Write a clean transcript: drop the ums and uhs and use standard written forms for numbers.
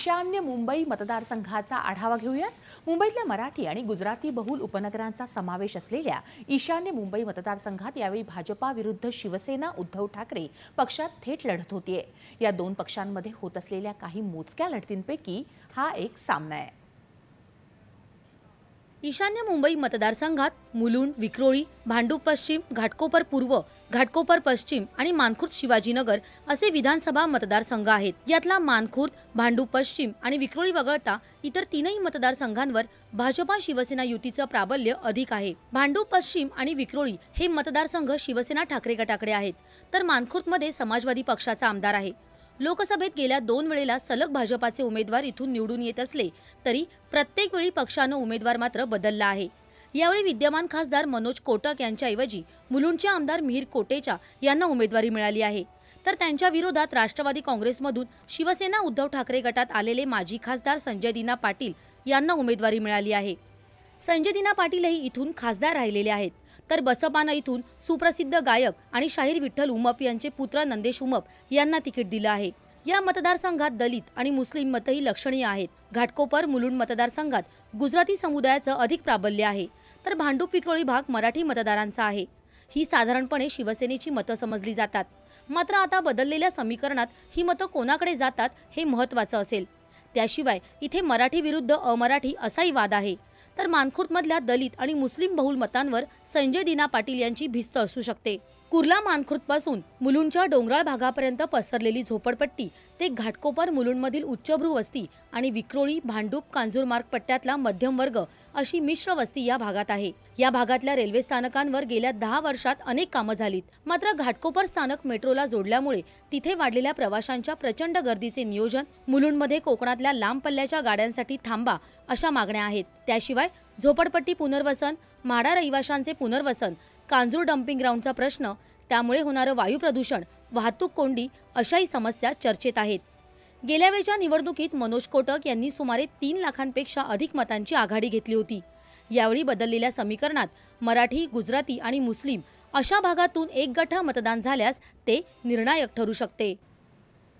ईशान्य मुंबई मतदारसंघाचा आढावा घेऊया। मुंबईतल्या मराठी आणि गुजराती बहुल उपनगरांचा समावेश असलेल्या ईशान्य मुंबई मतदारसंघात यावेळी भाजपा विरुद्ध शिवसेना उद्धव ठाकरे पक्षात थेट लढत होतीये। या दोन पक्षांमध्ये होत असलेल्या काही मोजक्या लढतींपैकी हा एक सामना आहे। ईशान्य मुंबई मतदारसंघात मुलुंड, विक्रोळी, भांडूप पश्चिम, घाटकोपर पूर्व, घाटकोपर पश्चिम आणि मानखुर्द शिवाजीनगर असे विधानसभा मतदारसंघ आहेत। यातला मानखुर्द, भांडूप पश्चिम आणि विक्रोळी वगळता इतर तीनही मतदारसंघांवर भाजपा शिवसेना युतीचं प्राबल्य अधिक आहे। भांडूप पश्चिम आणि विक्रोळी हे मतदारसंघ शिवसेना ठाकरे गटाकडे आहेत, तर मानखुर्दमध्ये समाजवादी पक्षाचा आमदार आहे। लोकसभेत गेल्या 2 वेळेला सलग भाजपाचे उमेदवार इथून निवडून येत असले तरी प्रत्येक वेळी पक्षानं उमेदवार मात्र बदलला आहे। यावेळी विद्यमान खासदार मनोज कोटक यांच्याऐवजी मुलुंडचे आमदार मिहिर कोटेचा यांना उमेदवारी मिळाली आहे, तर त्यांच्या विरोधात राष्ट्रवादी काँग्रेसमधून शिवसेना उद्धव ठाकरे गटात आलेले माजी खासदार संजय दिना पाटील यांना उमेदवारी मिळाली आहे। संजय दिना पाटीलही इथून खासदार राहिलेले आहेत, तर बसपानं इथून सुप्रसिद्ध गायक आणि शाहीर विठ्ठल उमप यांचे पुत्र नंदेश उमप यांना तिकीट दिलं आहे। या मतदारसंघात दलित आणि मुस्लिम मतही लक्षणीय आहेत। घाटकोपर मुलुंड मतदारसंघात गुजराती समुदायाचं अधिक प्राबल्य आहे, तर भांडूप विक्रोळी भाग मराठी मतदारांचा आहे। ही साधारणपणे शिवसेनेची मतं समजली जातात, मात्र आता बदललेल्या समीकरणात ही मतं कोणाकडे जातात हे महत्त्वाचं असेल। त्याशिवाय इथे मराठी विरुद्ध अमराठी असाही वाद आहे, तर मानखुर्दमधल्या दलित आणि मुस्लिम बहुल मतांवर संजय दिना पाटील यांची भिस्त असू शकते। कुर्ला मानखुर्दपासून मुलुंडच्या डोंगराळ भागापर्यंत पसरलेली झोपडपट्टी ते घाटकोपर मुलुंडमधील उच्चभ्रू वस्ती आणि विक्रोळी, भांडूप, कांजूरमार्ग पट्ट्यातला मध्यम वर्ग अशी मिश्र वस्ती या भागात आहे। या भागातल्या रेल्वे स्थानकांवर गेल्या 10 वर्षात अनेक कामं झालीत, मात्र घाटकोपर स्थानक मेट्रोला जोडल्यामुळे तिथे वाढलेल्या प्रवाशांच्या प्रचंड गर्दीचे नियोजन, मुलुंडमध्ये कोकणातल्या लांब पल्ल्याच्या गाड्यांसाठी थांबा अशा मागण्या आहेत। त्याशिवाय झोपडपट्टी पुनर्वसन, म्हाडा रहिवाशांचे पुनर्वसन, कांजूर डम्पिंग ग्राउंडचा प्रश्न, त्यामुळे होणारं वायू प्रदूषण, वाहतूक कोंडी अशाही समस्या चर्चेत आहेत। गेल्या वेळच्या निवडणुकीत मनोज कोटक यांनी सुमारे 3 लाखांपेक्षा अधिक मतांची आघाडी घेतली होती। यावेळी बदललेल्या समीकरणात मराठी, गुजराती आणि मुस्लिम अशा भागातून एक गठ्ठा मतदान झाल्यास ते निर्णायक ठरू शकते।